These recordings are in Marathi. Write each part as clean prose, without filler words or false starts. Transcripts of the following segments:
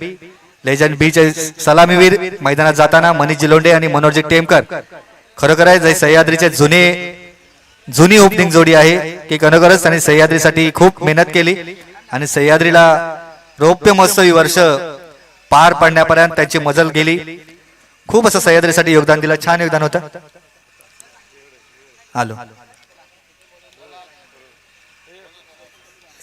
लेजंड बीचे सलामीवीर मैदानात जाताना मनीष जिलोंडे आणि मनोज टेमकर खरोखर आहे जय सह्याद्रीचे जुनी ओपनिंग जोडी आहे की खरोखरच त्यांनी सह्याद्रीसाठी खूप मेहनत केली आणि सह्याद्रीला रौप्य महोत्सवी वर्ष पार पाडण्यापर्यंत त्यांची मजल गेली. खूप असं सह्याद्रीसाठी योगदान दिलं, छान योगदान होतं. आलो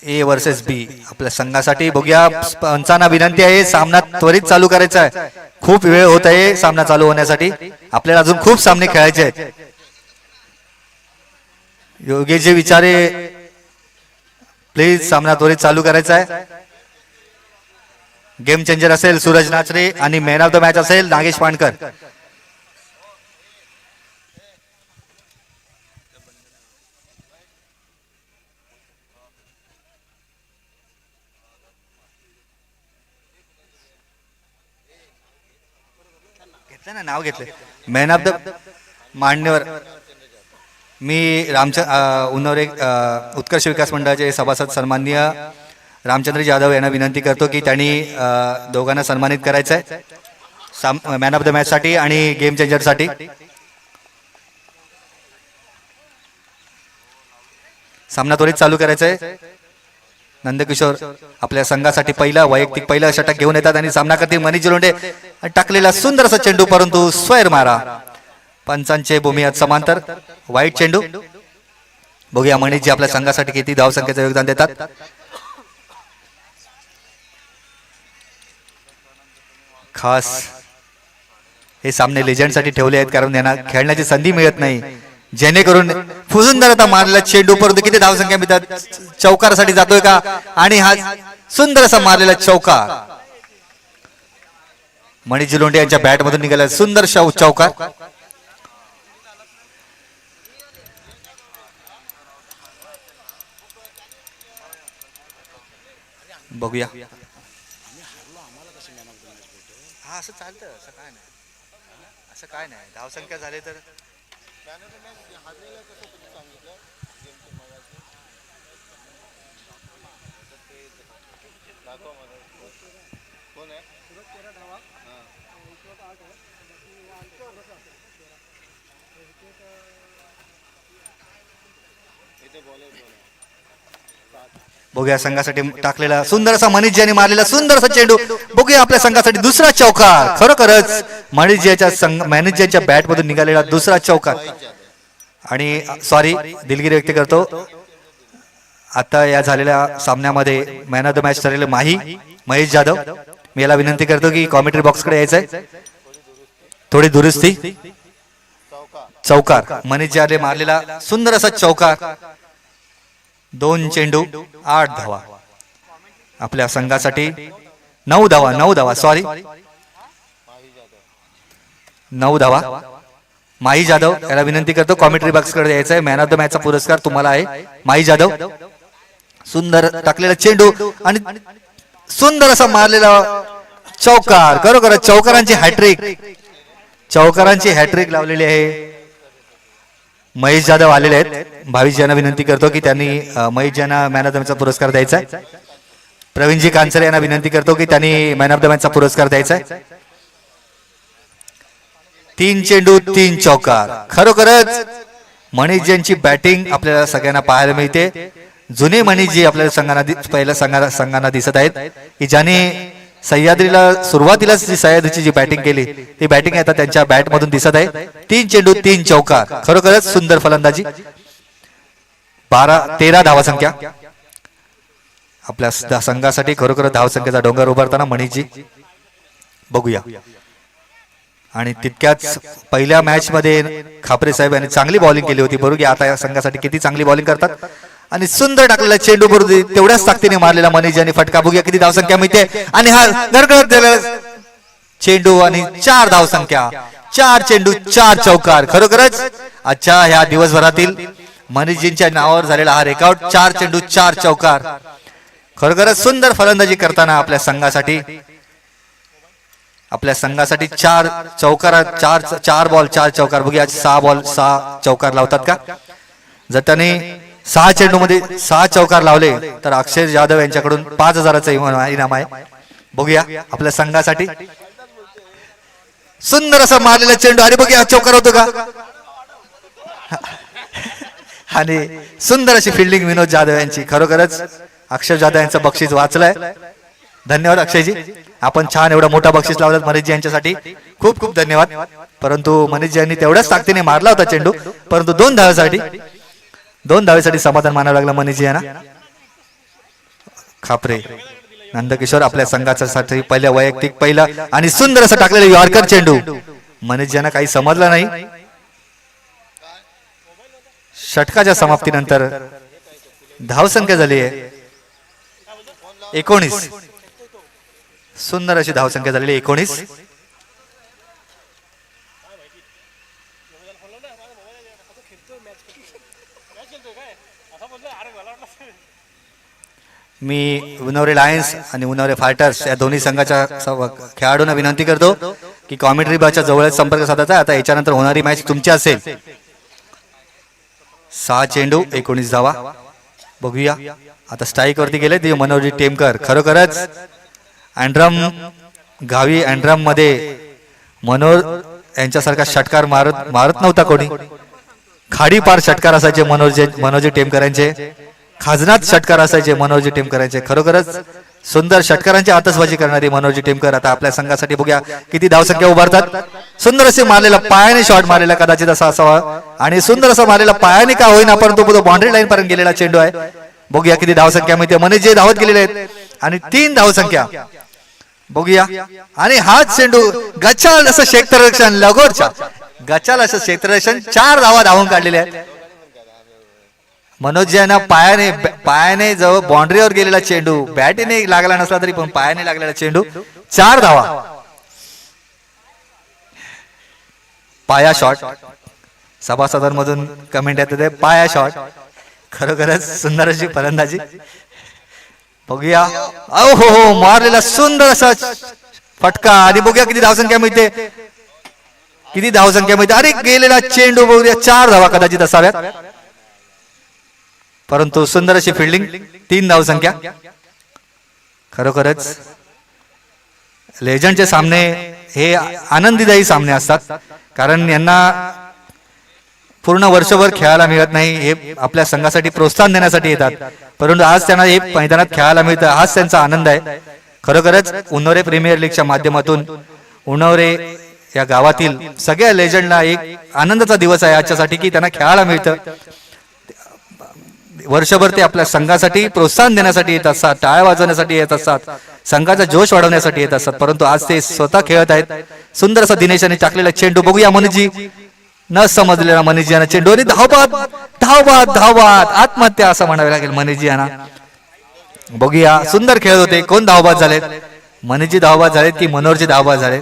ए वर्सेस बी आपल्या संघासाठी बघूया. पंचांना विनंती आहे सामना त्वरित चालू करायचा आहे, खूप वेळ होत आहे सामना चालू होण्यासाठी. आपल्याला अजून खूप सामने खेळायचे आहेत. योगेशजी विचारे प्लीज सामना त्वरित चालू करायचा आहे. गेम चेंजर असेल सूरज नाचरे आणि मॅन ऑफ द मॅच असेल नागेश पाणकर. घेतलं ना नाव घेतलं मॅन ऑफ द मान्यवर. मी उन्नवरे उत्कर्ष विकास मंडळाचे सभासद सन्माननीय रामचंद्र जाधव यांना विनंती करतो की त्यांनी दोघांना सन्मानित करायचं आहे मॅन ऑफ द मॅच साठी आणि गेम चेंजर साठी. सामना त्वरित चालू करायचा आहे. नंदकिशोर आपल्या संघासाठी वैयक्तिक पहिला षटक घेऊन येतात आणि सामना करतील मनीष जिलोंडे. टाकलेला सुंदर असा चेंडू परंतु स्वैर मारा. पंचांचे भूमियात समांतर वाईट चेंडू. बघूया मनीषजी आपल्या संघासाठी किती धावसंख्येचं योगदान देतात. खास हे सामने लेजंडसाठी ठेवले आहेत कारण त्यांना खेळण्याची संधी मिळत नाही, जेणेकरून फुजुंदरता मारलेला चेंडू परंतु किती धावसंख्या मिळतात. चौकारासाठी जातोय का आणि हा सुंदर असा मारलेला चौकार मनीष जिलोंडे यांच्या बॅट मधून निघाला. सुंदर चौकार. बघूया हा असं चालतं. असं काय नाही धावसंख्या झाली तर बघूया संघासाठी टाकलेला सुंदर असा मनीष यांनी मारलेला सुंदर असा चेंडू. बघूया आपल्या संघासाठी दुसरा चौकार. खरोखरच मनीष यांच्या बॅट मधून निघालेला दुसरा चौकार. आणि सॉरी दिलगिरी व्यक्त करतो, आता या झालेल्या सामन्यामध्ये मॅन ऑफ द मॅच ठरलेले महेश जाधव. मी याला विनंती करतो की कॉमेंट्री बॉक्स कडे यायचंय. थोडी दुरुस्ती. चौकार मनीष याने मारलेला सुंदर असा चौकार. 2 चेंडू 8 धावा आपल्या संघासाठी. 9 धावा सॉरी 9 धावा. माही जाधव याला विनंती करतो कॉमेंट्री बॉक्स कडे यायचा आहे. मॅन ऑफ द मॅचचा पुरस्कार तुम्हाला आहे माही जाधव. सुंदर टाकलेला चेंडू आणि सुंदर असा मारलेला चौकार. खरोखर चौकारांची हॅट्रिक लावलेली आहे. महेश जाधव आलेले आहेत. भाविश यांना विनंती करतो की त्यांनी महेश यांना मॅन ऑफ द मॅचचा पुरस्कार द्यायचा आहे. प्रवीणजी कांचरे यांना विनंती करतो की त्यांनी मॅन ऑफ द मॅचचा पुरस्कार द्यायचा आहे. 3 चेंडू 3 चौकार. खरोखरच मनीष यांची बॅटिंग आपल्याला सगळ्यांना पाहायला मिळते. जुने मनीष जी आपल्याला पहिल्या संघांना दिसत आहेत की ज्याने सह्याद्रीला सुरुवातीलाच सह्याद्रीची जी बॅटिंग केली ती बॅटिंग आता त्यांच्या बॅट मधून दिसत आहे. 3 चेंडू 3 चौकार. खरोखरच सुंदर फलंदाजी. 13 धावसंख्या आपल्या संघासाठी. खरोखर धावसंख्येचा डोंगर उभारताना मनीषजी. बघूया. आणि तितक्याच पहिल्या मॅच मध्ये खापरे साहेब यांनी चांगली बॉलिंग केली होती. बरोबर आता या संघासाठी किती चांगली बॉलिंग करतात. आणि सुंदर टाकलेला चेंडू बरोबर तेवढ्याच ताकदीने मारलेला मनीष यांनी फटका. बघूया किती धावसंख्या मिळते. आणि हा गडगडत चेंडू आणि 4 धावसंख्या. 4 चेंडू 4 चौकार. खरोखरच आजच्या ह्या दिवसभरातील मनीषजींच्या नावावर झालेला हा रेकॉर्ड. 4 चेंडू 4 चौकार. खरोखरच सुंदर फलंदाजी करताना आपल्या संघासाठी 4 चौकार. 4 बॉल 4 चौकार. बघूया 6 बॉल 6 चौकार लावतात का. जर त्याने 6 चेंडू मध्ये 6 चौकार लावले तर अक्षय जाधव यांच्याकडून 5000चं इनाम आहे. बघूया आपल्या संघासाठी सुंदर असा मारलेला चेंडू आणि बघूया चौकार होतो का आणि सुंदर अशी फिल्डिंग विनोद जाधव यांची. खरोखरच अक्षय जाधव यांचं बक्षीस वाचलंय. धन्यवाद अक्षयजी, आपण छान एवढा मोठा बक्षीस लावलात मनीषजी यांच्यासाठी. खूप खूप धन्यवाद. परंतु मनीषजी यांनी तेवढ्याच ताकदीने मारला होता चेंडू, परंतु 2 धावेसाठी समाधान मानावं लागलं मनीषजी यांना. खापरे नंदकिशोर आपल्या संघासाठी पहिल्या वैयक्तिक पहिला आणि सुंदर असं टाकलेलं यॉर्कर चेंडू. मनीषजी यांना काही समजलं नाही. षटकाच्या समाप्तीनंतर धावसंख्या झाली आहे 19. सुंदर अशी धावसंख्या झालेली 19. मी उन्हावरे लायन्स आणि उन्हावरे फायटर्स या दोन्ही संघाच्या खेळाडूंना विनंती करतो की कॉमेंट्री बॉक्सच्या जवळच संपर्क साधायचा. आता याच्यानंतर होणारी मॅच तुमची असेल. 6 चेंडू 19 धावा. बघूया आता स्ट्राईक वरती गेले ते मनोहरजी टेमकर. खरोखरच अँड्रम गावी अँड्रम मध्ये मनोहर यांच्यासारखा षटकार मारत नव्हता कोणी. खाडी पार षटकार असायचे मनोहरजी टेमकर यांचे. खाजनात षटकार असायचे मनोहरजी टेमकर यांचे. खरोखरच सुंदर षटकारांची आतषबाजी करणारी मनोहरजी टेमकर आता आपल्या संघासाठी बघूया किती धावसंख्या उभारतात. सुंदर असे मारलेला पायाने शॉट मारलेला कदाचित असा असावा आणि सुंदर असा मारलेला पायाने का होईना परंतु तो बाउंड्री लाईन पर्यंत गेलेला चेंडू आहे. बघूया किती धावसंख्या मिळते. मनीषजी धावत गेलेले आहेत आणि 3 धावसंख्या. बघूया आणि हाच चेंडू गचाल असं क्षेत्ररक्षण लगोरच्या गचाल असं क्षेत्ररक्षण 4 धावा धावून काढलेल्या आहेत. मनोज यांना पायाने जवळ बाउंड्रीवर गेलेला चेंडू बॅटीने लागला नसला तरी पण पायाने लागलेला चेंडू 4 धावा. पाया शॉट सभासदांमधून कमेंट येते पाया शॉट. खरोखरच सुंदर अशी फलंदाजी. बघूया हो मारलेला सुंदर असा फटका आणि बघूया किती धावसंख्या मिळते. अरे गेलेला चेंडू बघूया 4 धावा कदाचित असाव्यात परंतु सुंदर अशी फिल्डिंग 3 धावसंख्या. खरोखरच लेजंडचे सामने हे आनंदीदायी सामने असतात कारण यांना पूर्ण वर्षभर खेळायला मिळत नाही. हे आपल्या संघासाठी प्रोत्साहन देण्यासाठी येतात परंतु आज त्यांना हे मैदानात खेळायला मिळतं हाच त्यांचा आनंद आहे. खरोखरच उन्हावरे प्रीमियर लीगच्या माध्यमातून उन्हावरे या गावातील सगळ्या लेजंडला एक आनंदाचा दिवस आहे आजच्यासाठी की त्यांना खेळायला मिळतं. वर्षभर ते आपल्या संघासाठी प्रोत्साहन देण्यासाठी येत असतात, टाळ्या वाजवण्यासाठी येत असतात, संघाचा जोश वाढवण्यासाठी येत असतात परंतु आज ते स्वतः खेळत आहेत. सुंदर असा दिनेश यांनी टाकलेला चेंडू. बघूया मनीषजी न समजलेला मनीषजी यांना चेंडू आणि धावबाद आत्महत्या असं म्हणावे लागेल मनीषजी यांना. बघूया सुंदर खेळत होते. कोण धावबाद झालेत? मनीषजी धावबाद झालेत की मनोहरजी धावबाद झालेत?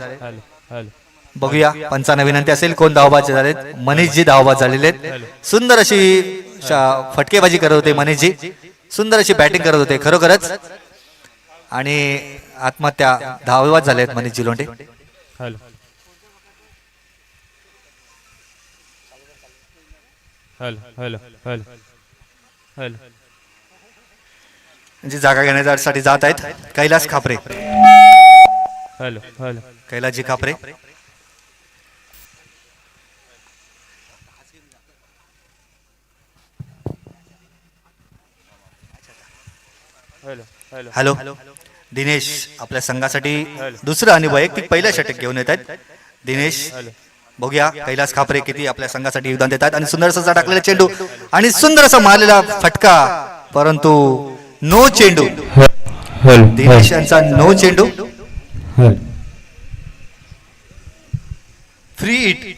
बघूया पंचांना विनंती असेल कोण धावबाद झालेत. मनीषजी धावबाद झालेले आहेत. सुंदर अशी फटकेबाजी करत होते मनीषजी. सुंदर अशी बॅटिंग करत होते खरोखरच आणि आत्महत्या धावबाद झालेत मनीषजी लोंढे. जी जागा घेण्यासाठी जात आहेत कैलास खापरे. कैलासजी खापरे. हॅलो दिनेश आपल्या संघासाठी दुसरं आणि वैयक्तिक पहिलं षटक घेऊन येत आहेत दिनेश. बघूया कैलास खापरे किती आपल्या संघासाठी योगदान देतात आणि सुंदर असा टाकलेला चेंडू आणि सुंदर असा मारलेला फटका परंतु नो चेंडू. दिनेश यांचा नो चेंडू. फ्री हिट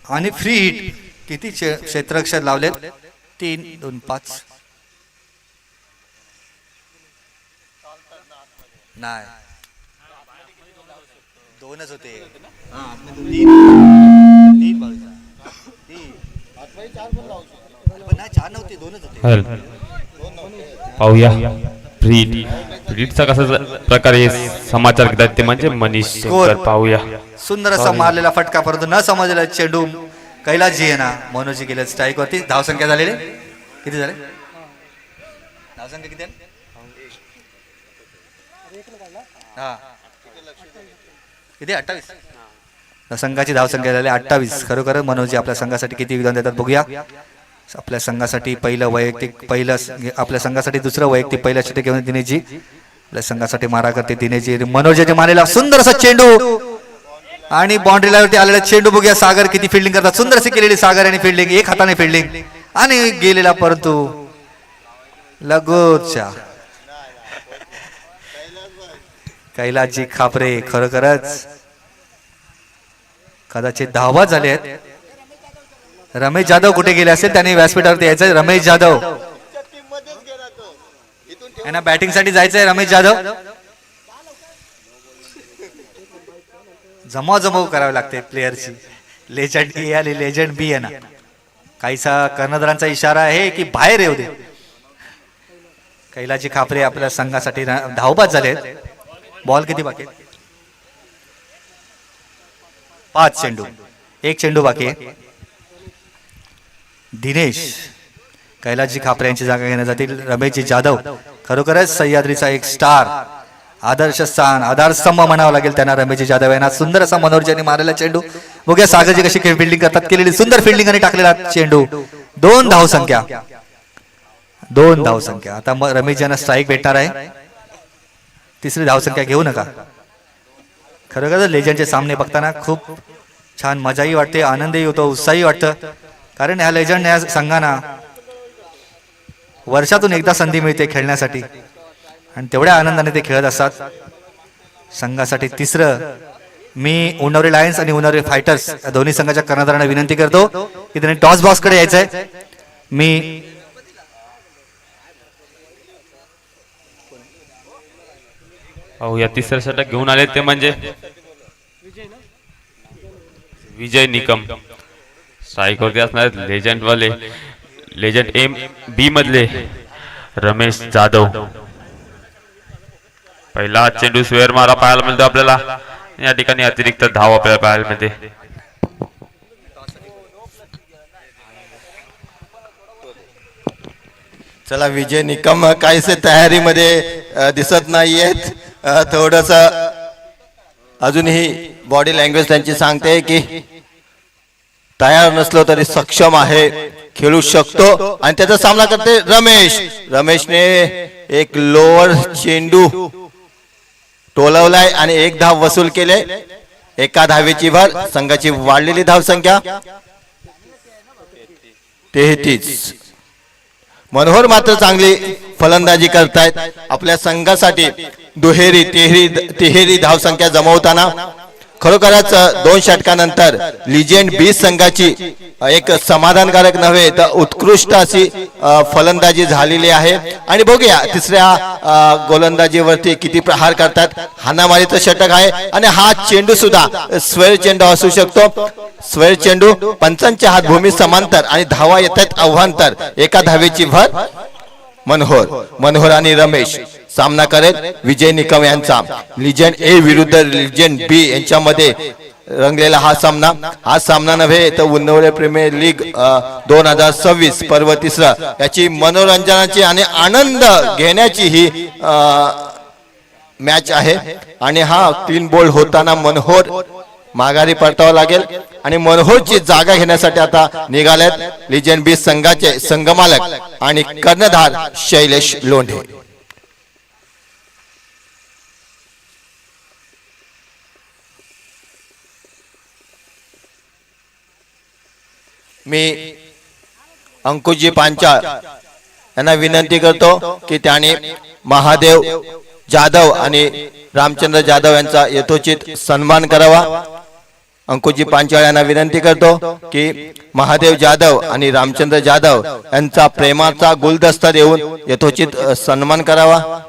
आणि फ्री हिट किती क्षेत्ररक्षण लावलेत 3 2 5 नाही 2च होते. पाहूया फ्रीडचा कसा प्रकारे समाचार घेतात ते म्हणजे मनीष पाहूया. सुंदर असा मारलेला फटका परंतु न समजलेला चेंडू कैलासजी आहे ना मनोजी गेले स्ट्राईक वरती. धावसंख्या झालेली किती झाले? धावसंख्या किती? हा किती 28 संघाची धावसंख्या झाली 28. खरोखर मनोजी आपल्या संघासाठी किती योगदान देतात बघूया. आपल्या संघासाठी आपल्या संघासाठी दुसरं वैयक्तिक पहिलं षटक घेऊन दिनेशजी आपल्या संघासाठी मारा करते दिनेशजी. मनोजीने मारलेला सुंदर असा चेंडू आणि बाउंड्री लाईनवरती आलेला चेंडू बघूया. सागर किती फिल्डिंग करतात. सुंदर अशी केलेली सागर यांनी फिल्डिंग, एक हाताने फिल्डिंग आणि गेलेला परंतु लगोच्या कैलासजी खापरे खरोखरच कदाचित धावा झाले आहेत. रमेश जाधव कुठे गेले असेल, त्यांनी व्यासपीठावरती यायचंय. रमेश जाधव यांना बॅटिंग साठी जायचंय. रमेश जाधव जमाव करावी लागते प्लेयरची. लेजंड ए आणि लेजंड बी आहे ना. काहीसा कर्णधारांचा इशारा आहे की बाहेर येऊ दे. कैलासजी खापरे आपल्या संघासाठी धावबाद झाले. बॉल किती बाकी? 5 चेंडू, 1 चेंडू बाकी आहे. दिनेश कैलासजी खापरे यांची जागा घेण्यासाठी रमेशजी जाधव खरोखरच सह्याद्रीचा एक स्टार, आदर्श स्थान, आधारस्तंभ म्हणावं लागेल त्यांना. रमेशजी जाधव यांना सुंदर असा मनोरंजनी मारलेला चेंडू बघूया. सागरजी कशी फिल्डिंग करतात. केलेली सुंदर फिल्डिंग आणि टाकलेला चेंडू. 2 धावसंख्या. आता रमेश यांना स्ट्राईक भेटणार आहे. तिसरी धावसंख्या घेऊ नका. खरोखर लेजंडचे सामने बघताना खूप छान मजाही वाटते, आनंदही होतो, उत्साही वाटतं. कारण ह्या लेजंड या संघांना वर्षातून एकदा संधी मिळते खेळण्यासाठी आणि तेवढ्या आनंदाने ते खेळत असतात. संघासाठी तिसरं मी उन्नवरे लायन्स आणि उन्नवरे फायटर्स या दोन्ही संघाच्या कर्णधारांना विनंती करतो की त्यांनी टॉस बॉक्स कडे यायचंय. मी या तिसरं षटक घेऊन आले ते म्हणजे विजय निकम. स्ट्राईक वरती असणार लेजंड वाले, लेजंड एम बी मधले रमेश जाधव. पहिला चेंडू स्वेअर मारा पाहायला मिळतो आपल्याला. या ठिकाणी अतिरिक्त धाव आपल्याला पाहायला मिळते. चला विजय निकम काहीसे तयारीमध्ये दिसत नाहीयेत. थोडस अजूनही बॉडी लँग्वेज त्यांची सांगते की तयार नसलो तरी सक्षम आहे, खेळू शकतो. आणि त्याचा सामना करते रमेशने एक लोअर चेंडू टोलवलाय आणि 1 धाव वसूल केले. 1 धावेची भर. संघाची वाढलेली धावसंख्या 33. मनोहर मात्र चांगली फलंदाजी करतायत. आपल्या संघासाठी तिहेरी धावसंख्या जमवताना खरोखरच 2 षटकानंतर लिजेंड बी संघाची एक समाधानकारक नव्हे तर उत्कृष्ट अशी फलंदाजी झालेली आहे. आणि बघूया तिसऱ्या गोलंदाजीवरती किती प्रहार करतात. हाणामारीचं षटक आहे आणि हा चेंडू सुद्धा स्क्वेअर चेंडू असू शकतो. स्क्वेअर चेंडू पंचांच्या हातभूमी समांतर आणि धावा येतात अव्हांतर. 1 धावेची भर. मनोहर आणि रमेश सामना करेल विजय निकम यांचा. लिजेंड ए विरुद्ध लिजेंड बी यांच्यामध्ये रंगलेला हा सामना नव्हे तर उन्नवरे प्रीमियर लीग 2026 पर्व 3 याची मनोरंजनाची आणि आनंद घेण्याची ही मॅच आहे. आणि हा 3 बॉल होताना मनोहर माघारी परतावा लागेल आणि मनोहरची जागा घेण्यासाठी आता निघालेत लिजेंड बी संघाचे संघमालक आणि कर्णधार शैलेश लोंढे. मी अंकुशजी पांचाळ यांना विनंती करतो की त्यांनी महादेव जाधव आणि रामचंद्र जाधव यांचा यथोचित सन्मान करावा. अंकुशजी पांचाळ यांना विनंती करतो की महादेव जाधव आणि रामचंद्र जाधव यांचा प्रेमाचा गुलदस्ता देऊन यथोचित सन्मान करावा.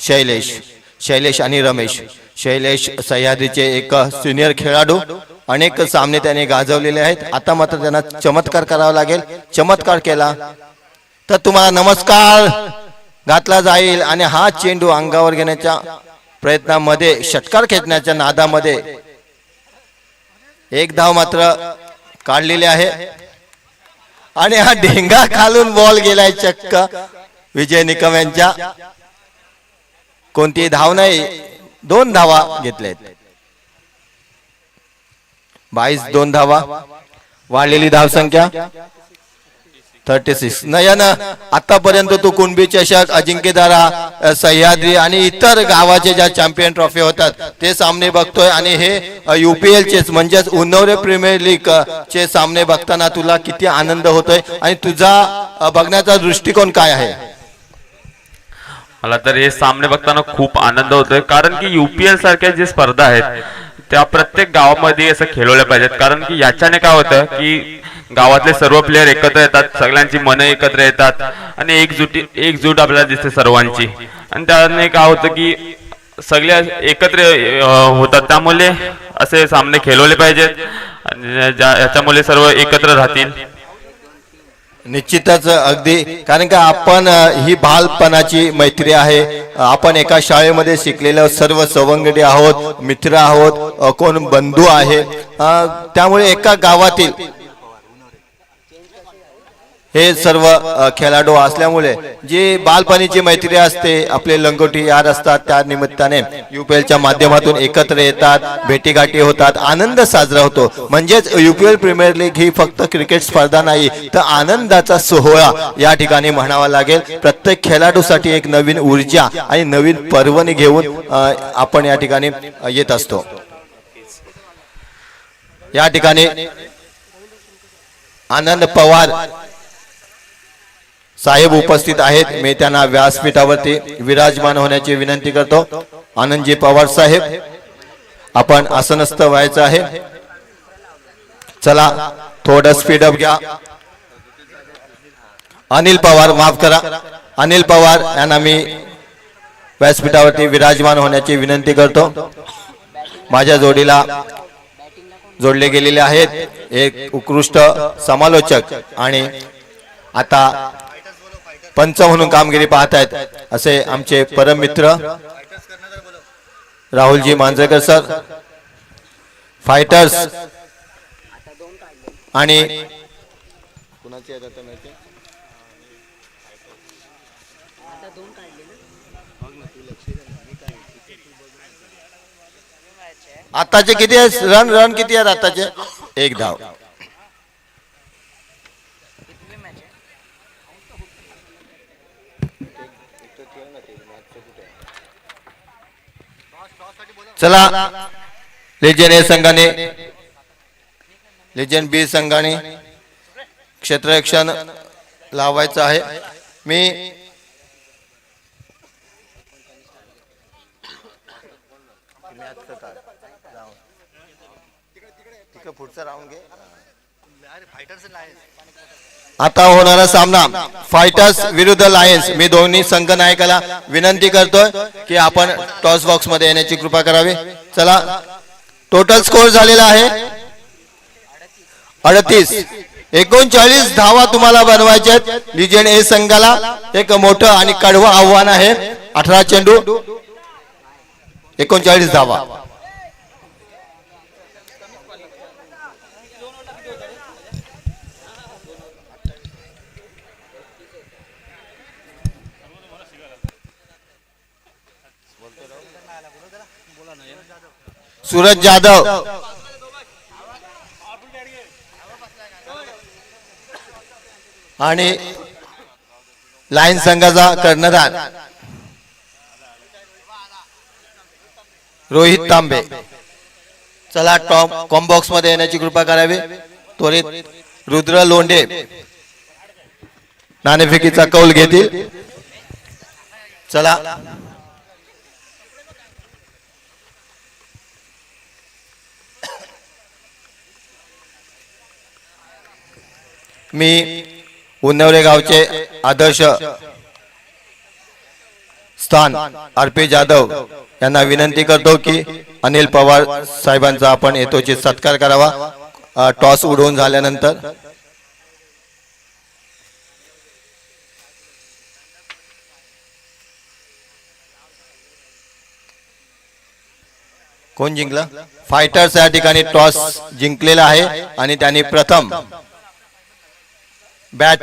शैलेश आणि रमेश. शैलेश सह्याद्रीचे एक सिनियर खेळाडू. अनेक सामने त्याने गाजवलेले आहेत. आता मात्र त्यांना चमत्कार करावा लागेल. चमत्कार केला तर तुम्हाला नमस्कार घातला जाईल. आणि हा चेंडू अंगावर घेण्याच्या प्रयत्नामध्ये, षटकार खेचण्याच्या नादामध्ये 1 धाव मात्र काढलेली आहे. आणि हा ढेंगा खालून बॉल गेलाय चक्क विजय निकम यांच्या. कोणतीही धाव नाही, 2 धावा घेतल्यात. 22 धावा, वाढलेली धावसंख्या 36. नयन, आतापर्यंत तू कुणबी चषक, अजिंक्यतारा, सह्याद्री आणि इतर गावाचे ज्या चॅम्पियन ट्रॉफी होतात ते सामने बघतोय आणि हे UPL चे म्हणजेच उन्नवरे प्रीमियर लीग चे सामने बघताना तुला किती आनंद होतोय आणि तुझा बघण्याचा दृष्टिकोन काय आहे? मला तर हे सामने बघताना खूप आनंद होतोय, कारण की UPL सारख्या जे स्पर्धा आहेत त्या प्रत्येक गावामध्ये असं खेळवल्या पाहिजेत. कारण की याच्याने काय होतं की गावातले सर्व प्लेयर एकत्र येतात, सगळ्यांची मनं एकत्र येतात आणि एकजूट आपल्याला दिसते सर्वांची, आणि त्याने काय होतं की सगळे एकत्र होतात. त्यामुळे असे सामने खेळवले पाहिजेत आणि याच्यामुळे सर्व एकत्र राहतील. निश्चितच, अगदी, कारण का आपण ही बालपणाची मैत्री आहे. आपण एका शाळेमध्ये शिकलेलो सर्व सवंगडी आहोत, मित्र आहोत, कोण बंधू आहे. त्यामुळे एका गावातील हे सर्व खेळाडू असल्यामुळे जी बालपणीची मैत्री असते, आपले लंगोटी यार असतात, त्या निमित्ताने UPLच्या माध्यमातून एकत्र येतात, भेटीगाठी होतात, आनंद साजरा होतो. म्हणजेच UPL प्रीमियर लीग ही फक्त क्रिकेट स्पर्धा नाही तर आनंदाचा सोहळा या ठिकाणी म्हणावा लागेल. प्रत्येक खेळाडूसाठी एक नवीन ऊर्जा आणि नवीन पर्वणी घेऊन आपण या ठिकाणी येत असतो. या ठिकाणी आनंद पवार साहेब उपस्थित आहेत. मी त्यांना व्यासपीठावरती विराजमान होण्याची विनंती करतो. आनंदजी पवार साहेब, आपण आसनस्थ व्हायचं आहे. चला थोडं स्पीडअप घ्या. अनिल पवार, माफ करा, अनिल पवार यांना मी व्यासपीठावरती विराजमान होण्याची विनंती करतो. माझ्या जोडीला जोडले गेलेले आहेत एक उत्कृष्ट समालोचक आणि आता पंच म्हणून कामगिरी पाहत आहेत असे आमचे परम मित्र राहुलजी मांजरेकर सर, फायटर्स आणि आताचे किती आहे रन किती आहेत आताचे? 1 धाव. चला लेजेंड ए संघाने, लेजेंड बी संघाने क्षेत्ररक्षण लावायचं आहे. मी आता होणारा सामना फायटर्स विरुद्ध लायन्स. मी दोन्ही संघ नायकाला विनंती करतोय की आपण टॉस बॉक्स मध्ये येण्याची कृपा करावी. चला, टोटल स्कोर झालेला आहे 38. 39 धावा तुम्हाला बनवायच्या आहेत. लिजेंड ए संघाला एक मोठं आणि कडवं आव्हान आहे. 18 चेंडू 39 धावा. सूरज जाधव, आणि लायन संघाचा कर्णधार रोहित तांबे. चला कॉम बॉक्स मध्ये येण्याची कृपा करावी. त्वरित रुद्र लोंढे नाणेफेकीचा कौल घेतील. चला, मी उन्नवरे गावचे आदर्श स्थान RP जाधव यांना विनंती करतो की अनिल पवार साहेबांचा आपण यथोचित सत्कार करावा टॉस उडवून झाल्यानंतर. कोण जिंकलं? फायटर्स या ठिकाणी टॉस जिंकलेला आहे आणि त्यांनी प्रथम बॅट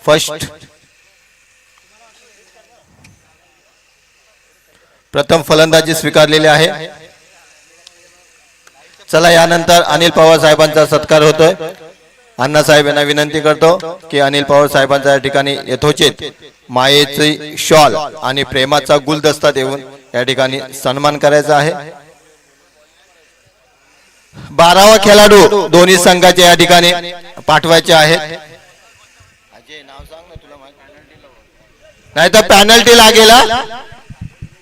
फर्स्ट प्रथम फलंदाजी स्वीकारलेली आहे. चला यानंतर अनिल पवार साहेबांचा सत्कार होतोय. अण्णासाहेब यांना विनंती करतो की अनिल पवार साहेबांच्या या ठिकाणी यथोचित मायेची शॉल आणि प्रेमाचा गुलदस्ता देऊन या ठिकाणी सन्मान करायचा आहे. 12वा खेळाडू दोन्ही संघाचे या ठिकाणी पाठवायचे आहेत. नाही तर पॅनल्टी लागेल.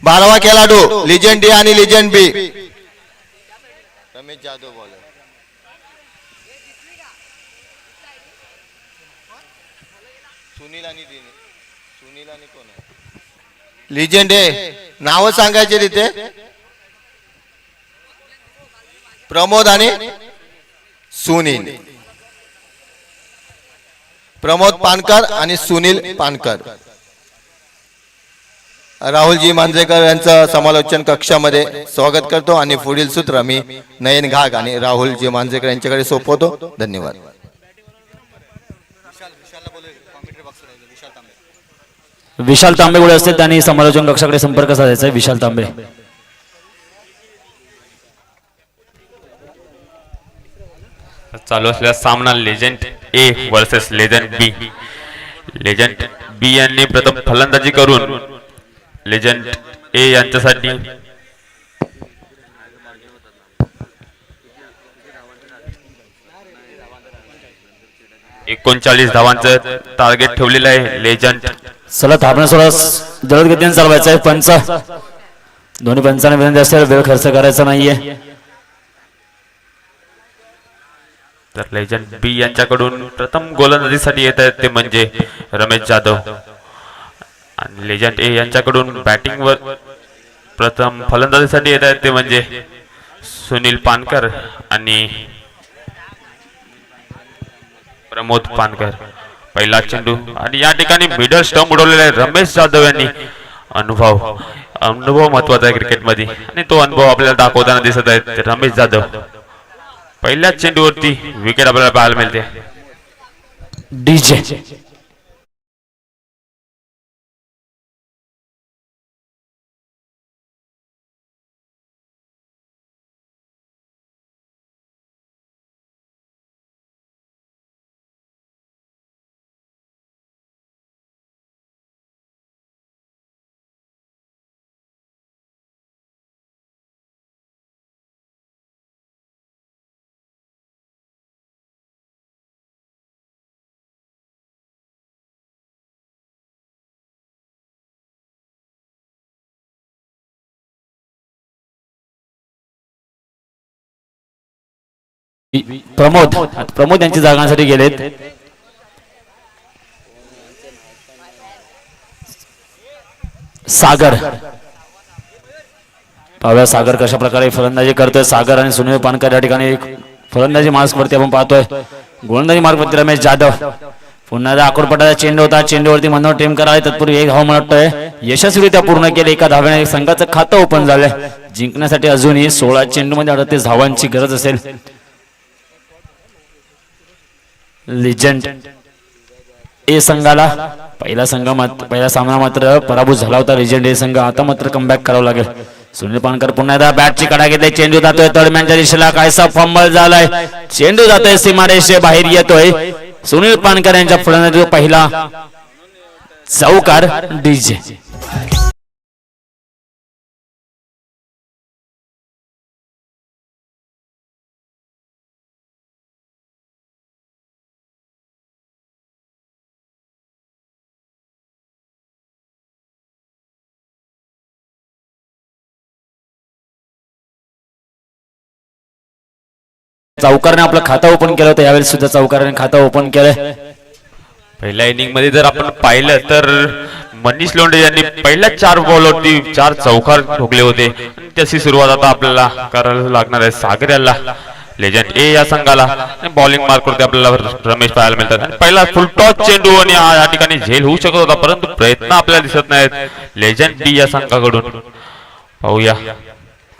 12वा खेळाडू लिजेंड डी आणि लिजेंड बी. रमेश जाधव बॉलर. सुनील आणि कोण आहे? लिजेंड आहे. नाव सांगायचे तिथे. प्रमोद आणि सुनील. प्रमोद पानकर आणि सुनील पानकर. राहुलजी मांजरेकर यांचं समालोचन कक्षामध्ये स्वागत करतो आणि पुढील सूत्र मी नयन घाग आणि राहुलजी मांजरेकर यांच्याकडे सोपवतो. धन्यवाद. विशाल तांबे गुळे असतील त्यांनी समालोचन कक्षाकडे संपर्क साधायचा आहे. विशाल तांबे. चालू असलेला सामना legend A versus legend B. Legend B यांनी प्रथम फलंदाजी करून लेजंड ए यांच्यासाठी 39 धावांचं टार्गेट ठेवलेलं आहे. लेजंड चला थांबण्यास जलद गतीने चालवायचं आहे. पंच दोन्ही पंचांना विनंती असेल वेळ खर्च करायचा नाहीये. तर लेजंड बी यांच्याकडून प्रथम गोलंदाजीसाठी येत आहेत ते म्हणजे रमेश जाधव आणि लेजंड ए यांच्याकडून बॅटिंग वर प्रथम फलंदाजीसाठी येत आहेत ते म्हणजे सुनील पानकर आणि प्रमोद पानकर. पहिला चेंडू आणि या ठिकाणी मिडल स्टंप उडवलेला आहे रमेश जाधव यांनी. अनुभव महत्वाचा आहे क्रिकेटमध्ये आणि तो अनुभव आपल्याला दाखवताना दिसत आहे रमेश जाधव. पहिल्याच चेंडूवरती विकेट आपल्याला पाहायला मिळते. डीजे प्रमोद यांची जागांसाठी गेलेत. सागर पाहूया सागर कशा प्रकारे फलंदाजी करतोय. सागर आणि सुनील पानकर या ठिकाणी एक फलंदाजी मार्क वरती आपण पाहतोय. गोलंदाजी मार्क वरती रमेश जाधव. पुन्हा एकदा आकुरपटाचा चेंडू होता. चेंडूवरती मनोहर टेमकर आहे. तत्पूर्वी एक धाव म्हणतोय यशस्वीरित्या पूर्ण केले. एका धाव्याने संघाचं खातं ओपन झालंय. जिंकण्यासाठी अजूनही 16 चेंडूमध्ये 38 धावांची गरज असेल. लिजेंड ए संघाला पहिला सामना मात्र पराभूत झाला होता. लिजेंड ए संघ आता मात्र कमबॅक करावं लागेल. सुनील पानकर पुन्हा एकदा बॅटची कडा घेतली. चेंडू जातोय तळमॅनच्या दिशेला. कायसा फंबल झालाय. चेंडू जातोय सीमारेषे बाहेर येतोय. सुनील पानकर यांच्या फलंदाजीचा पहिला चौकार. डीजे चौकारने आपलं खातं ओपन केलं होतं. यावेळी सुद्धा चौकाराने खातं ओपन केलंय. पहिल्या इनिंग मध्ये जर आपण पाहिलं तर मनीष लोंढे यांनी पहिल्या 4 बॉलवरती 4 चौकार ठोकले होते. त्याची सुरुवात आता आपल्याला करायला लागणार आहे. सागर याला लेजंड ए या संघाला बॉलिंग मार्क वरती आपल्याला रमेश पाहायला मिळतात. आणि पहिला फुल टॉस चेंडू आणि या ठिकाणी झेल होऊ शकत होता परंतु प्रयत्न आपल्याला दिसत नाहीत लेजंड बी या संघाकडून. पाहूया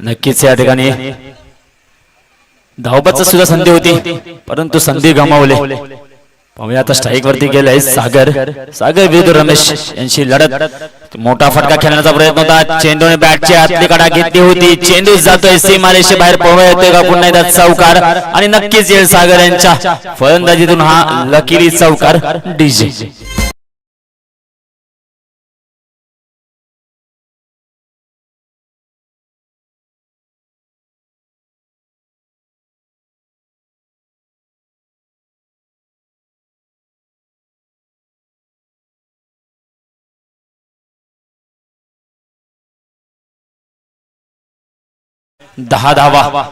नक्कीच या ठिकाणी धावबादची सुद्धा संधी होती परंतु संधी गमावले. पाहूया आता स्ट्राईक वरती गेलाय सागर. सागर विरुद्ध रमेश यांची लढत. मोठा फटका खेळण्याचा प्रयत्न होता, चेंडूने बॅटची आतली कडा घेतली होती, चेंडू जातोय सीमारेषे बाहेर पळवा येतोय का पुन्हा एकदा चौकार आणि नक्कीच येईल सागर यांच्या फलंदाजीतून हा लकीली चौकार डीजे. दहा धावा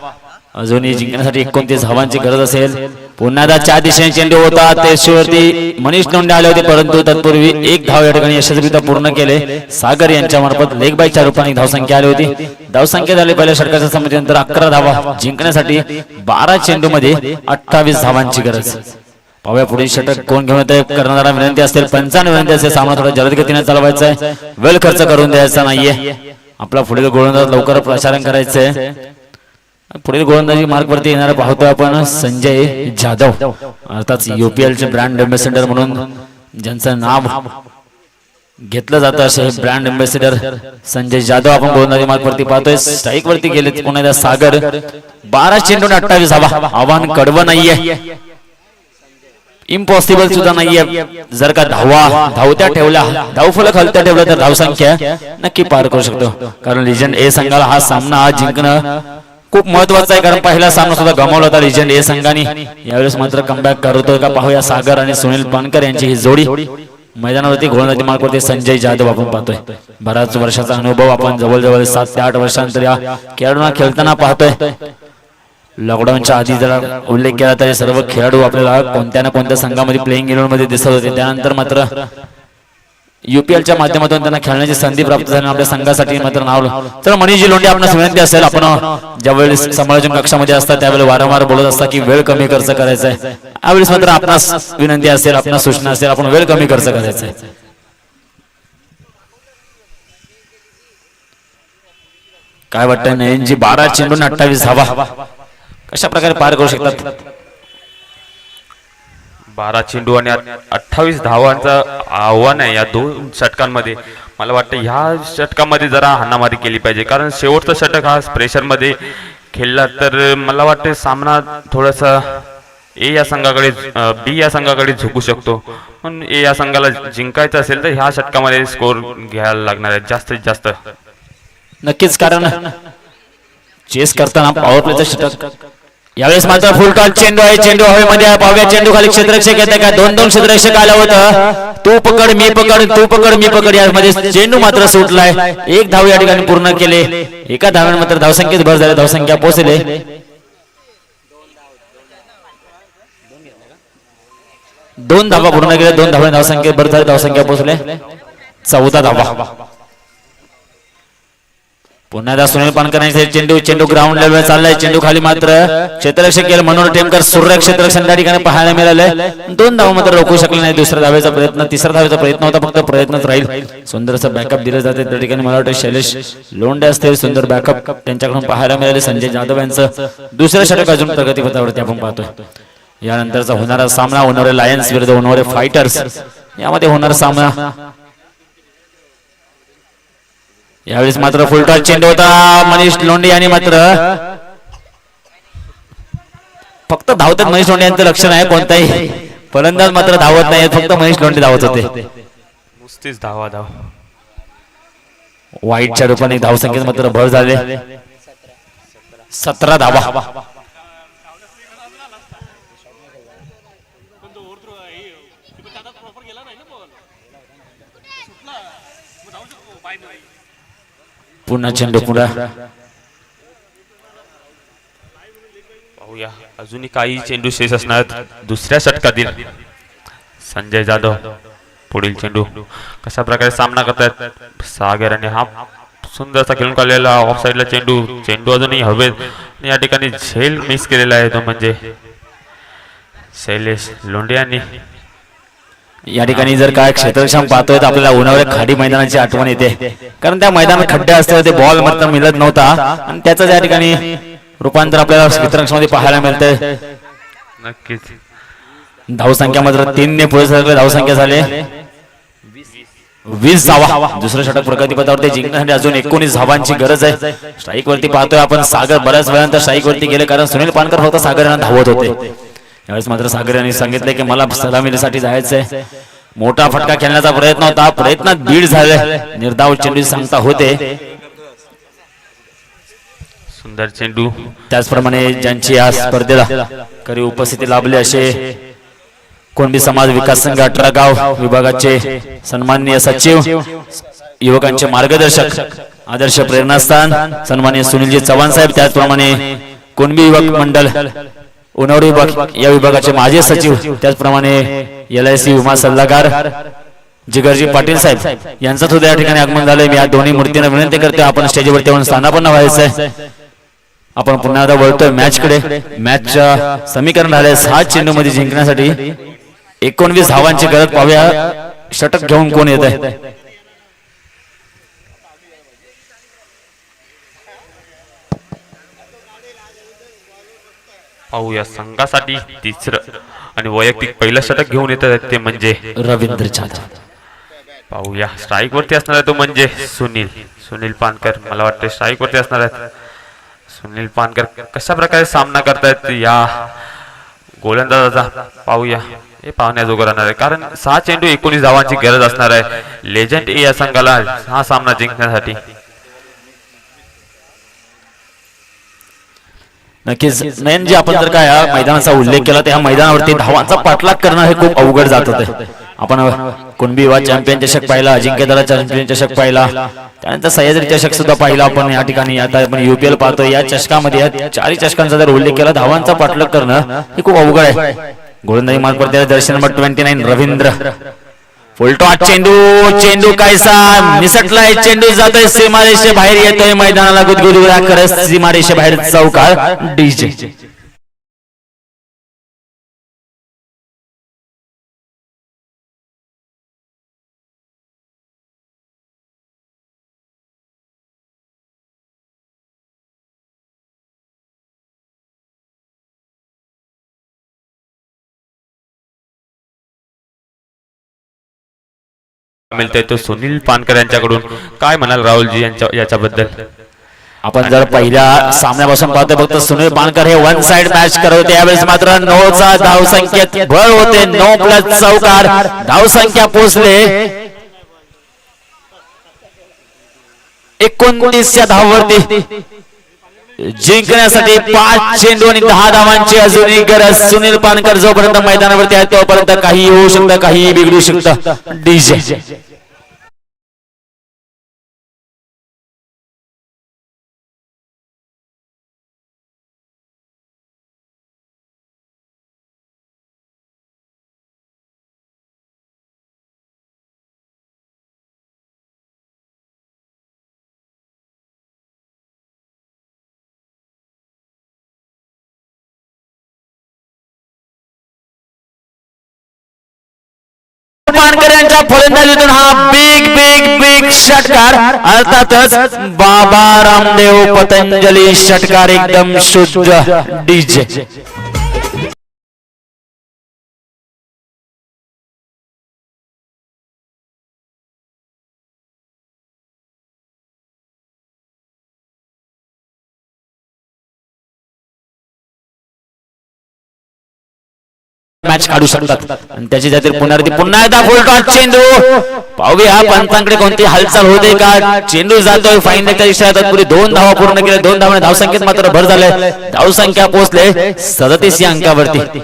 अजूनही जिंकण्यासाठी 29 धावांची गरज असेल. पुन्हा एकदा चार दिशेने चेंडू होता, त्याच्यावरती मनीष लोंढे आले होते, परंतु तत्पूर्वी एक धाव या ठिकाणी यशस्वीरित्या पूर्ण केले. सागर यांच्या मार्फत लेग बायच्या रूपाने धावसंख्या आली होती. धावसंख्या झाली पहिल्या षटकाच्या समाप्तीनंतर 11 धावा. जिंकण्यासाठी 12 चेंडू मध्ये 28 धावांची गरज. पाहूया पुढील षटक कोण घेऊन येते. करणारा विनंती असेल, पंचांना विनंती असेल, सामना थोडा जलद गतीने चालवायचा आहे, वेळ खर्च करून द्यायचा नाहीये. आपला पुढील गोलंदाज लवकर प्रसारण करायचंय. पुढील गोलंदाजी मार्ग वरती येणारा पाहतोय आपण संजय जाधव, अर्थात UPL चे ब्रँड अँबॅसेडर म्हणून ज्यांचं नाव घेतलं जातं असे ब्रँड अँबॅसेडर संजय जाधव आपण गोलंदाजी मार्ग वरती पाहतोय. स्ट्राईक वरती गेले पुन्हा एकदा सागर. 12 चेंडूने 28 धावा. आव्हान कडवं नाहीये, इम्पॉसिबल सुद्धा नाहीये. जर का धावत्या ठेवल्या, धावफलक हलत्या ठेवल्या तर धावसंख्या नक्की पार करू शकतो. कारण लिजंड ए संघाला हा सामना जिंकणं खूप महत्वाचं आहे, कारण पहिला सामना सुद्धा गमावला होता लिजंड ए संघाने. यावेळेस मात्र कमबॅक करतोय का पाहूया. सागर आणि सुनील पानकर यांची ही जोडी मैदानावरती गोलंदाजी मार्गावरती संजय जाधव आपण पाहतोय. बराच वर्षाचा अनुभव आपण जवळजवळ 7 ते 8 वर्षांतर या खेळाडूंना खेळताना पाहतोय. लॉकडाऊनच्या आधी जरा उल्लेख केला तरी सर्व खेळाडू आपल्याला कोणत्या ना कोणत्या संघामध्ये प्लेइंग 11 मध्ये दिसत होते. त्यानंतर मात्र UPLच्या माध्यमातून त्यांना खेळण्याची संधी प्राप्त झाली. आपल्या संघासाठी मात्र नाव. तर मनीषजी लोंढे आपणास विनंती असेल, आपण ज्यावेळेस समालोचन कक्षामध्ये असतात त्यावेळेला वारंवार बोलत असता की वेळ कमी खर्च करायचा आहे. यावेळेस मात्र आपणास विनंती असेल, आपणास सूचना असेल, आपण वेळ कमी खर्च करायचा आहे. काय वाटतं नयनजी? 12 चेंडून 28 धावा कशा प्रकारे पार करू शकतात? 12 चेंडू आणि 28 धावांचं आव्हान आहे या 2 षटकांमध्ये. मला वाटतं ह्या षटकामध्ये जरा हाणामारी केली पाहिजे, कारण शेवटचा षटक हा प्रेशरमध्ये खेळला तर मला वाटतं सामना थोडासा ए या संघाकडे बी या संघाकडे झुकू शकतो. पण ए या संघाला जिंकायचं असेल तर ह्या षटकामध्ये स्कोर घ्यायला लागणार आहे जास्तीत जास्त. नक्कीच, कारण चेस करताना पॉवर प्लेचं षटक. यावेळेस मात्र फुल टॉस चेंडू आहे, चेंडू हवेमध्ये आहे. पाहूया चेंडू खाली क्षेत्ररक्षक येते का? 2-2 क्षेत्ररक्षक आलं होतं. तू पकड मी पकड, तू पकड मी पकड, यामध्ये चेंडू मात्र सुटलाय. 1 धाव या ठिकाणी पूर्ण केले. एका धाव्याने मात्र धावसंख्येत भर झाली, धावसंख्या पोहोचले 2 धावा पूर्ण केल्या. 2 धाव्याने धावसंख्येत भर झाली, धावसंख्या पोहोचले 14 धावा. पुन्हा एकदा सुनील पानकर यांचे चेंडू ग्राउंड लेवल चाललाय. चेंडू खाली मात्र क्षेत्ररक्षक गेलं मनोहर टेमकर सूर्य क्षेत्ररक्षण त्या ठिकाणी पाहायला मिळाले. 2 धावा मात्र रोखू शकले नाही. दुसऱ्या धावेचा प्रयत्न, तिसऱ्या धावेचा प्रयत्न होता, फक्त प्रयत्नच राहील. सुंदरचं बॅकअप दिलं जाते त्या ठिकाणी. मला वाटतं शैलेश लोंढे असतील, सुंदर बॅकअप त्यांच्याकडून पाहायला मिळाले. संजय जाधव यांचं दुसरं षटक अजून प्रगतीपथावरती आपण पाहतोय. यानंतरचा होणारा सामना होणारे लायन्स विरुद्ध होणारे फायटर्स, यामध्ये होणारा सामना. यावेळेस मात्र फुल टॉस चेंडू होता. मनीष लोंढे यांनी मात्र फक्त धावतात. मनीष लोंढे यांचं लक्षण आहे, कोणताही फलंदाज मात्र धावत नाही, फक्त मनीष लोंढे धावत होते. नुसतीच धाव. वाईटच्या रूपाने धावसंख्येत मात्र भर झाले. 17 धावा. पुन्हा चेंडू पुन्हा पाहूया. अजूनही काही चेंडू शेष असणार दुसऱ्या षटकातील. संजय जाधव पुढील चेंडू कशा प्रकारे सामना करतायत सागर, आणि हा सुंदरसा खेळून काढलेला ऑफ साइडला चेंडू अजूनही हवेत या ठिकाणी झेल मिस केलेला आहे तो म्हणजे शैलेश लोंढे यांनी. या ठिकाणी जर काय क्षेत्ररक्षण पाहतोय तर आपल्याला उन्हाळ्या खाडी मैदानाची आठवण येते, कारण त्या मैदानात खड्डे असते, ते बॉल मात्र मिळत नव्हता आणि त्याचं या ठिकाणी रूपांतर आपल्याला क्षेत्ररक्षणामध्ये पाहायला मिळते. नक्कीच धावसंख्या मात्र 3 ने पुढे सरकले, धावसंख्या झाले 20 धावा. दुसरं षटक प्रगतीपथावरती जिंकण्यासाठी अजून 19 धावांची गरज आहे. स्ट्राईक वरती पाहतोय आपण सागर बऱ्याच वेळानंतर स्ट्राईक वरती गेले, कारण सुनील पानकर फक्त सागर यांना धावत होते. यावेळेस मात्र सागर यांनी सांगितले की मला सलामीसाठी जायचंय. मोठा फटका खेळण्याचा प्रयत्न होता, प्रयत्नात बीड झाले. निर्धाव चेंडू सांगता होते. सुंदर चेंडू. त्याचप्रमाणे ज्यांची या स्पर्धेला खरी उपस्थिती लाभली असे कुणबी समाज विकास संघ 18 गाव विभागाचे सन्माननीय सचिव, युवकांचे मार्गदर्शक, आदर्श प्रेरणास्थान सन्माननीय सुनीलजी चव्हाण साहेब, त्याचप्रमाणे कुणबी युवक मंडळ उन्हावडी विभाग या विभागाचे माजी सचिव, त्याचप्रमाणे LIC विमा सल्लागार जिगरजी पाटील साहेब यांचं सुद्धा या ठिकाणी आगमन झालंय. मी या दोन्ही मूर्तींना विनंती करतोय आपण स्टेजवरती येऊन स्थानापन्न व्हायचंय. आपण पुन्हा एकदा वळतोय मॅचकडे. मॅचच्या समीकरण झाले 6 चेंडू मध्ये जिंकण्यासाठी 19 धावांची गरज. पाहूया षटक घेऊन कोण येत आहे. पाहूया संघासाठी तिसरं आणि वैयक्तिक पहिलं षटक घेऊन येतात ते म्हणजे रवींद्र जाधव. पाहूया स्ट्राईक वरती असणार आहे तो म्हणजे सुनील पानकर. मला वाटतं स्ट्राईक वरती असणार आहेत सुनील पानकर. कशा प्रकारे सामना करतायत या गोलंदाजाचा पाहूया. हे पाहण्याजोगं राहणार आहे, कारण 6 चेंडू 19 धावांची गरज असणार आहे लेजंड या संघाला हा सामना जिंकण्यासाठी. नक्कीच नयनजी, आपण जर का या मैदानाचा उल्लेख केला तर या मैदानावरती धावांचा पाठलाग करणं हे खूप अवघड जात होते. आपण कुणबी युवा चॅम्पियन चषक पाहिला, अजिंक्यतारा चॅम्पियन चषक पाहिला, त्यानंतर सह्याद्री चषक सुद्धा पाहिला आपण या ठिकाणी. आता आपण UPL पाहतो. या चषकामध्ये या 4 चषकांचा जर उल्लेख केला, धावांचा पाठलाग करणं हे खूप अवघड आहे. गोलंदाजी मार्ग पडते दर्शन नंबर 29 रवींद्र. फुलटॉस चेंडू कायसा निसटलाय. चेंडू जातोय सीमारेषे बाहेर, येतोय मैदानाला गुदगुदुरा करत सीमारेषे बाहेर चौकार. डीजे मिळतंय तो सुनील पानकर यांच्याकडून. काय म्हणाल राहुलजी याच्याबद्दल. आपण जर पहिल्या सामन्यापासून पाहतो फक्त सुनील पानकर हे वन साइड मॅच करत होते. यावेळेस मात्र 9चा धावसंख्येत भर होते. 9+ चौकार. धावसंख्या पोहोचले 29 या धावावरती. जिंकण्यासाठी 5 चेंडू आणि 10 धावांची अजूनही गरज. सुनील पानकर जोपर्यंत मैदानावरती आहे तोपर्यंत काही होऊ शकतं, काही बिघडू शकतं. डीजे पानकर यांच्या फलंदाजीतून हा बिग षटकार. अर्थातच बाबा रामदेव पतंजली षटकार एकदम शुद्ध. डीजे मॅच काढू शकतात आणि त्याची त्यातील पुनरावृत्ती. पुन्हा एकदा फुलटॉस चेंडू. पाहूया पंचांकडे कोणती हालचाल होते का. चेंडू जातोय फाईन लेगच्या इशारा. तत्पूर्वी 2 धावा पूर्ण केल्या. 2 धावाने धावसंख्येत मात्र भर झाले. धावसंख्या पोहोचले 37 या अंकावरती.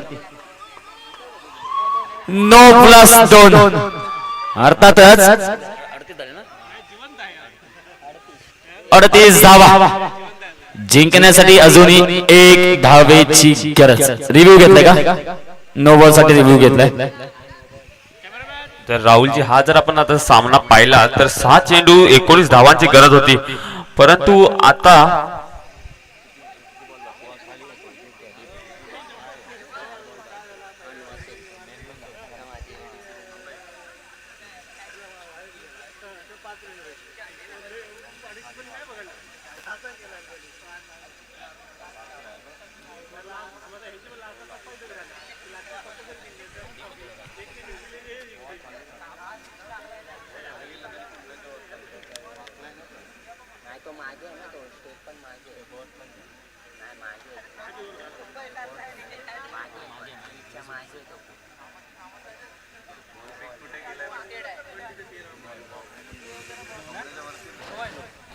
9+2 अर्थातच 38 धावा. जिंकण्यासाठी अजूनही 1 धावेची गरज. रिव्ह्यू घेतलाय का. नो बॉल साठी रिव्ह्यू घेतलाय. तर राहुलजी हा जर आपण आता सामना पाहिला तर 6 चेंडू 19 धावांची गरज होती, परंतु आता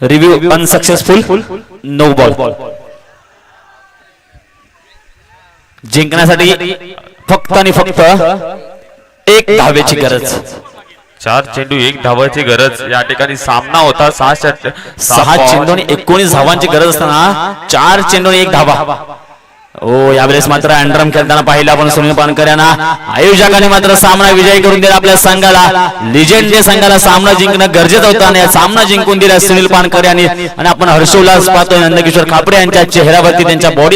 रिव्ह्यू अनसक्सेसफुल, नो बॉल. जिंकण्यासाठी फक्त आणि फक्त एक धावेची गरज. 4 चेंडू 1 धावाची गरज. या ठिकाणी सामना होता 6 चेंडू आणि 19 धावांची गरज असताना 4 चेंडू आणि 1 धावा. ओ यावेळेस मात्र अँड्रम खेळताना पाहिलं आपण सुनील पानकर यांना. आयोजकांनी मात्र सामना विजयी करून दिला आपल्या संघाला. लिजेंड या संघाला सामना जिंकणं गरजेचं होतं आणि सामना जिंकून दिला सुनील पानकर यांनी. आणि आपण हर्षोल्लास पाहतोय नंदकिशोर खापरे यांच्या चेहऱ्यावरती, त्यांच्या बॉडी